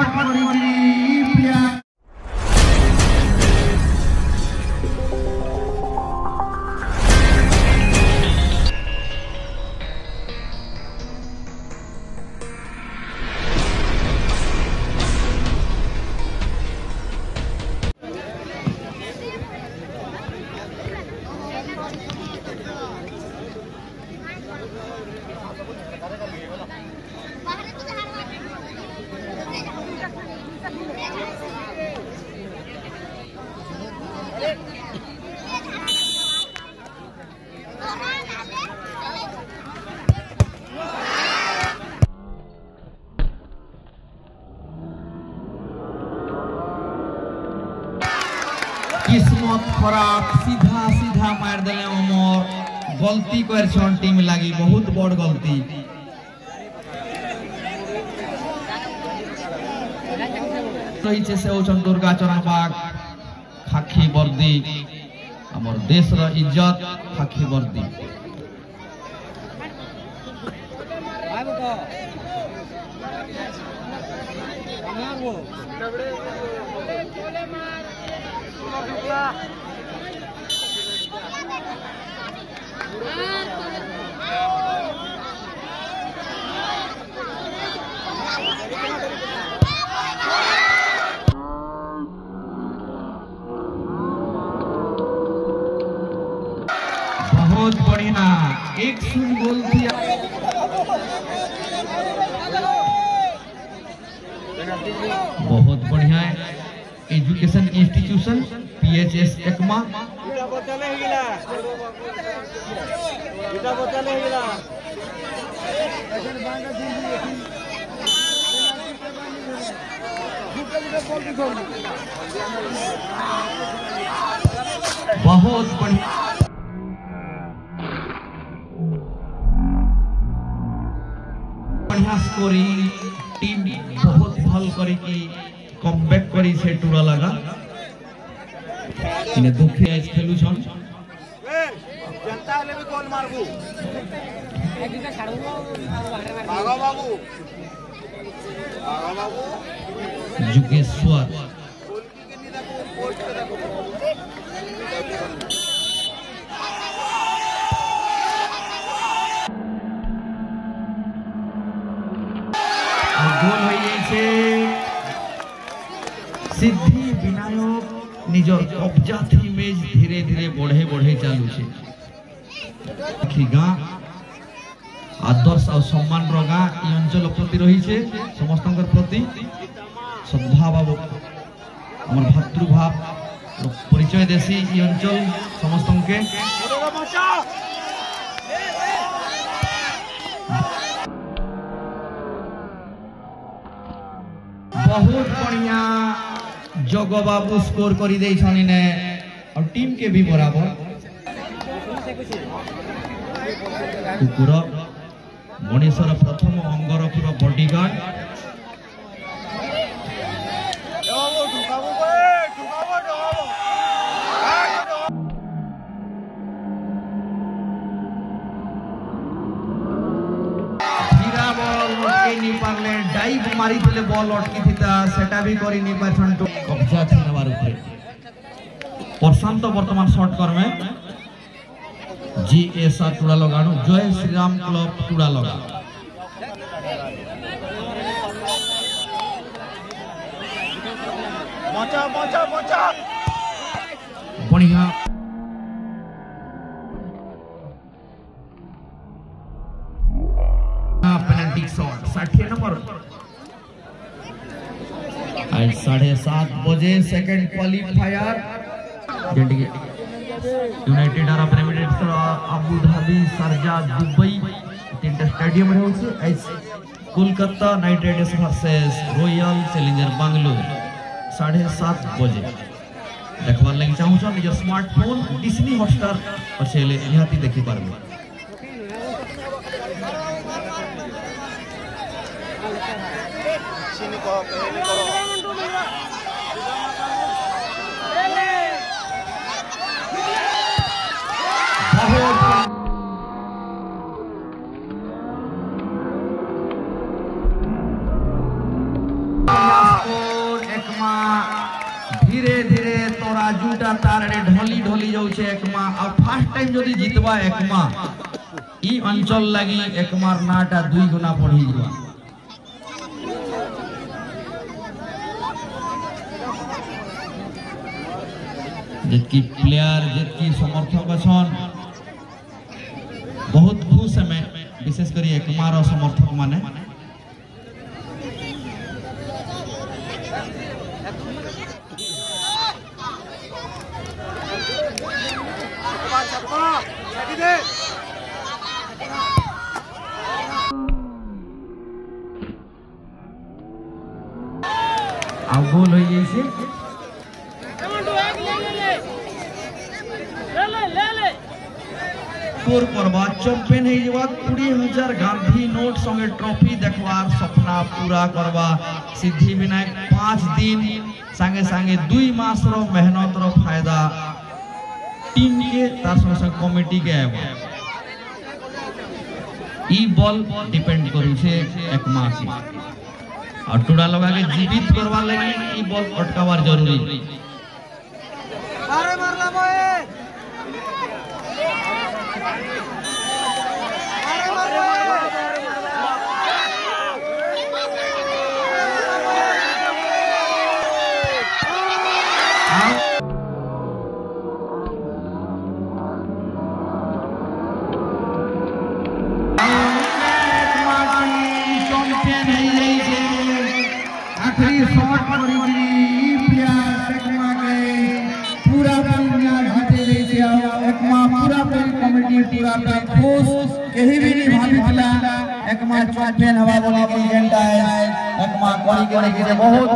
shot करी प्रिया किस्मत खराब सीधा सीधा मार देले अमर गलती कर टीम लगी बहुत बड़ गलती रही से दुर्गा चराबाग खाखी वर्दी हमर देश रो इज्जत खाखी वर्दी बहुत बढ़िया एक शून्य गोल दिया बहुत बढ़िया एजुकेशन इंस्टीट्यूशन पीएचएस एकमा बहुत बढ़िया बढ़िया स्कोरिंग टीम बहुत भल करी की कमबैक करी से टूरा लगा इने दुखी आज खेलु छन जनता ले भी गोल मारबू भागो बाबू जुगेश्वर गोल सिद्धि विनायक निजर कब्जा थी मैच धीरे धीरे बढ़े बढ़े चालू गाँ आदर्श और सम्मान गाँ ये अंचल प्रति रही है समस्त प्रति सद्भाव आम भातृभाव परिचय देसी ये अंचल समस्त के बहुत बढ़िया जग बाबू स्कोर कर दे और टीम के भी बराबर कुकुर मनीषर प्रथम अंगरक्षीर बॉडीगार्ड नहीं पारले डाइव मारी थे बॉल अटकी थी सेटा भी करी नहीं पारछन तो कब्जा थी नवार ऊपर प्रशांत वर्तमान शॉट कर में जीएसआर टूड़ा लगाणु जय श्री राम क्लब टूड़ा लगा बचा बचा बचा बढ़िया पेनल्टी शॉट 60 नंबर आज 7:30 बजे second qualifier United Arab Emirates Abu Dhabi Sharjah Dubai तीनटा स्टेडियम रे होছে आज Kolkata night Riders versus royal challenger Bengaluru 7:30 बजे देखबार लागि चाहू छ निज स्मार्टफोन डिज्नी हॉटस्टार अच्छे निहाती देखि पारबे ढली जाउछे एकमा आ फर्स्ट टाइम जदी जितबा एकमा ई अंचल लागि एकमार नाटा 2 गुना बढ़ी जबा जेकी प्लेयर जेकी समर्थक अछन बहुत खुश है विशेष करी एकमार समर्थक माने अब गोल हो गई से स्कोर करवा चैंपियन है जवा 20,000 गांधी नोट संगे ट्रॉफी देखवार सपना पूरा करवा सिद्धि विनायक 5 दिन संगे संगे 2 मास रो मेहनत रो फायदा टीम के तार संगे संगे कमिटी के आवा ई बॉल डिपेंड करू छे एक मास और टुडा लगा के जीवित करवा लगी ई बॉल अटकावार जरूरी अरे मारला मोए आखिरी शॉट करी प्लेयर एकमा के पूरा दुनिया जीते ले छै एकमा पूरा कमिटी पूरा खुश केही भी नहीं भाबितला एकमा चैंपियन हवा बोली के इवेंट है एकमा करी के बहुत